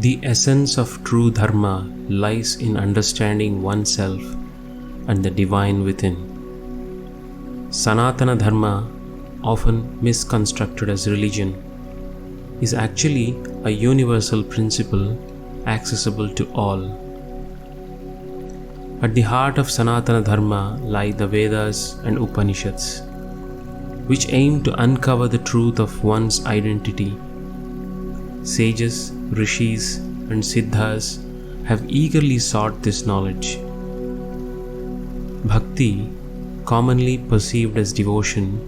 The essence of true Dharma lies in understanding oneself and the divine within. Sanatana Dharma, often misconstructed as religion, is actually a universal principle accessible to all. At the heart of Sanatana Dharma lie the Vedas and Upanishads, which aim to uncover the truth of one's identity. Sages, rishis, and siddhas have eagerly sought this knowledge. Bhakti, commonly perceived as devotion,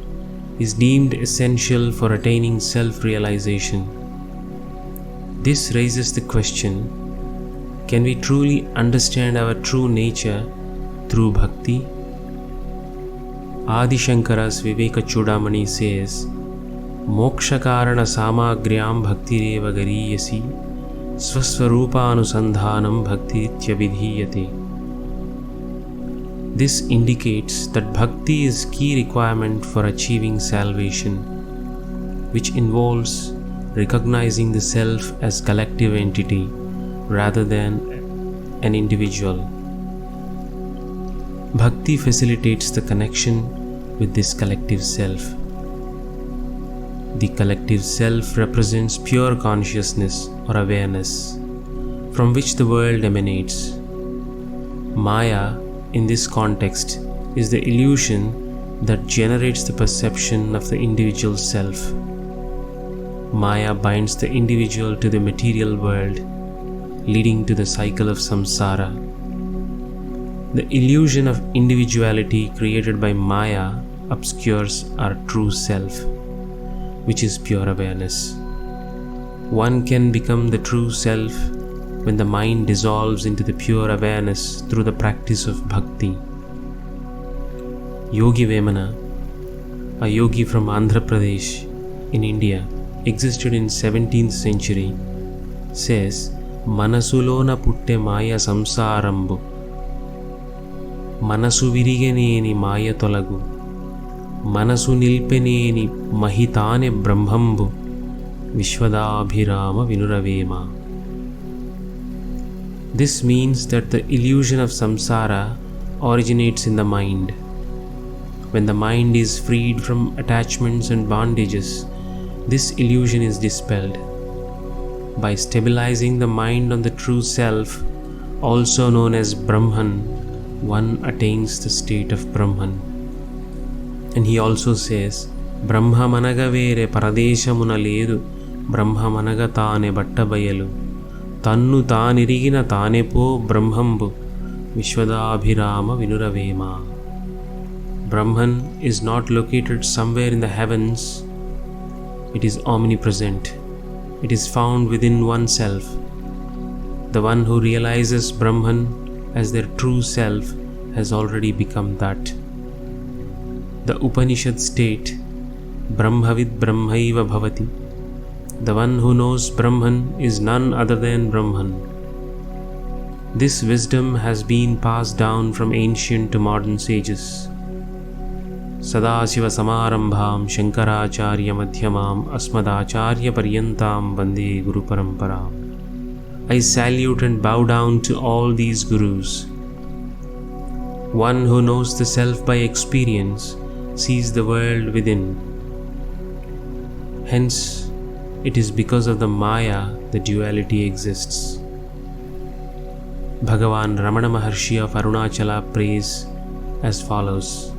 is deemed essential for attaining self-realization. This raises the question, can we truly understand our true nature through bhakti? Adi Shankara's Viveka Chudamani says, Mokshakarana samagryam bhaktireva gariyasi swaswarupānusandhānam bhaktiritya vidhīyate. This indicates that bhakti is key requirement for achieving salvation, which involves recognizing the self as collective entity rather than an individual. Bhakti facilitates the connection with this collective self. The collective self represents pure consciousness or awareness, from which the world emanates. Maya, in this context, is the illusion that generates the perception of the individual self. Maya binds the individual to the material world, leading to the cycle of samsara. The illusion of individuality created by Maya obscures our true self, which is pure awareness. One can become the true self when the mind dissolves into the pure awareness through the practice of bhakti. Yogi Vemana, a yogi from Andhra Pradesh in India, existed in 17th century, says, Manasulona putte maya samsarambu, Manasu virigeneni maya tolagu, Manasu nilpeneni mahitane brahmambu, Vishwadabhirama vinuravema. This means that the illusion of samsara originates in the mind. When the mind is freed from attachments and bondages, this illusion is dispelled. By stabilizing the mind on the true self, also known as Brahman, one attains the state of Brahman. And he also says, Brahma managavere paradeshamuna ledu, Brahma managa taane battabayalu, Tannu taanirigina taanepo Brahmambu, Vishwadabhirama vinuravema. Brahman is not located somewhere in the heavens. It is omnipresent. It is found within oneself. The one who realizes Brahman as their true self has already become that. The Upanishads state, Brahmavid Brahmaiva Bhavati. The one who knows Brahman is none other than Brahman. This wisdom has been passed down from ancient to modern sages. Sadashiva Samarambham Shankaracharya Madhyamam Asmadacharya Paryantam Vande Guru Paramparam. I salute and bow down to all these gurus. One who knows the self by experience sees the world within. Hence, it is because of the Maya the duality exists. Bhagavan Ramana Maharshi of Arunachala prays as follows.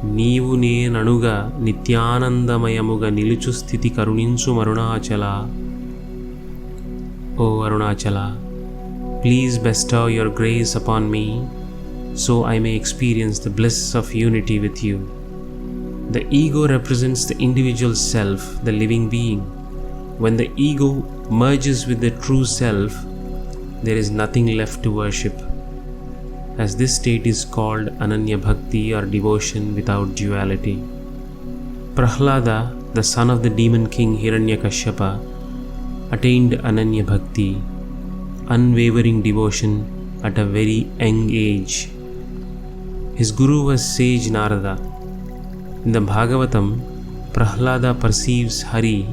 Neevu ne nanuga nityanandamayamuga niluchu sthiti karuninsu Arunachala. O Arunachala, please bestow your grace upon me, so I may experience the bliss of unity with you. The ego represents the individual self, the living being. When the ego merges with the true self, there is nothing left to worship, as this state is called Ananya Bhakti or devotion without duality. Prahlada, the son of the demon king Hiranyakashyapa, attained Ananya Bhakti, unwavering devotion at a very young age. His guru was sage Narada. In the Bhagavatam, Prahlada perceives Hari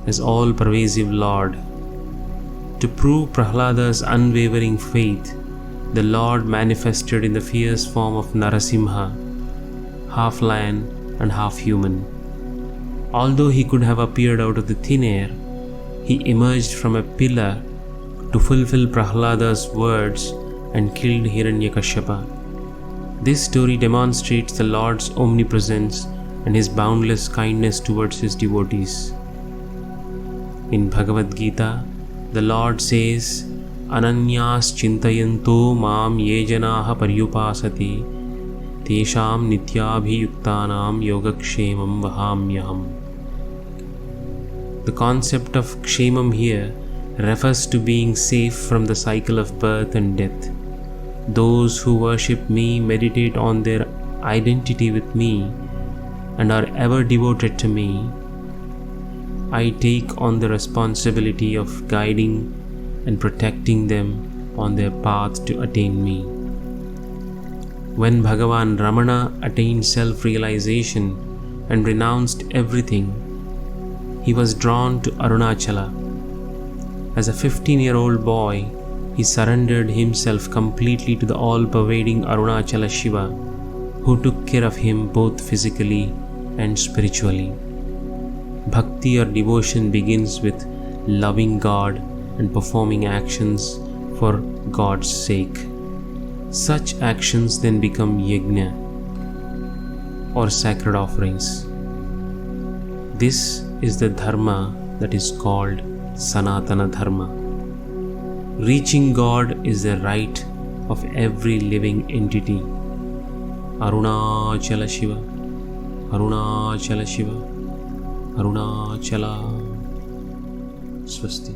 as all-pervasive Lord. To prove Prahlada's unwavering faith, the Lord manifested in the fierce form of Narasimha, half lion and half human. Although he could have appeared out of the thin air, he emerged from a pillar to fulfill Prahlada's words and killed Hiranyakashipa. This story demonstrates the Lord's omnipresence and his boundless kindness towards his devotees. In Bhagavad Gita, the Lord says, Ananyas chintayanto mam ye janaha paryupasati tesham nityabhiyuktanam yogakshemam vahamyaham. The concept of kshemam here refers to being safe from the cycle of birth and death. Those who worship me meditate on their identity with me and are ever devoted to me. I take on the responsibility of guiding and protecting them on their path to attain me. When Bhagavan Ramana attained self-realization and renounced everything, he was drawn to Arunachala. As a 15-year-old boy, he surrendered himself completely to the all-pervading Arunachala Shiva, who took care of him both physically and spiritually. Bhakti or devotion begins with loving God and performing actions for God's sake. Such actions then become yajna or sacred offerings. This is the dharma that is called Sanathana Dharma. Reaching God is the right of every living entity. Arunachala Shiva, Arunachala Shiva, Arunachala. Swasti.